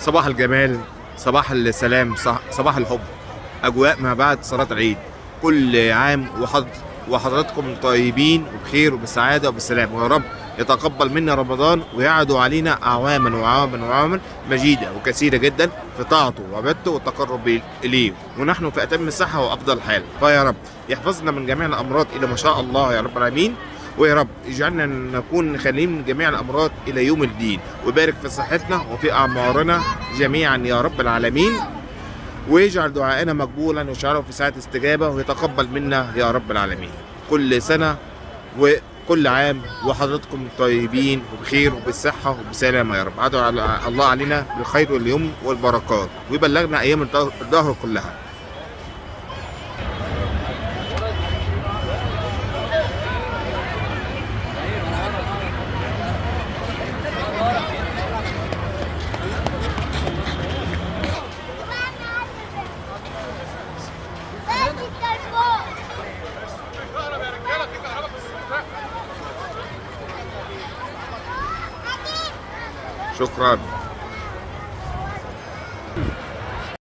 صباح الجمال، صباح السلام، صباح الحب، أجواء ما بعد صلاة العيد. كل عام وحضراتكم طيبين وبخير وبالسعادة وبالسلام، ويا رب يتقبل منا رمضان ويعد علينا أعواما وأعواما وأعواما مجيدة وكثيرة جدا في طاعته وعبادته والتقرب إليه، ونحن في أتم الصحة وأفضل حال. فيا رب يحفظنا من جميع الأمراض إلى ما شاء الله يا رب العالمين، ويا رب يجعلنا نكون خاليين من جميع الأمراض إلى يوم الدين، ويبارك في صحتنا وفي أعمارنا جميعا يا رب العالمين، ويجعل دعائنا مقبولا ويجعله في ساعة استجابة، ويتقبل منا يا رب العالمين. كل سنة وكل عام وحضراتكم طيبين وبخير وبالصحة وبسلامة يا رب. أدعو الله علينا بالخير واليمن والبركات، ويبلغنا أيام الدهر كلها. شكرا.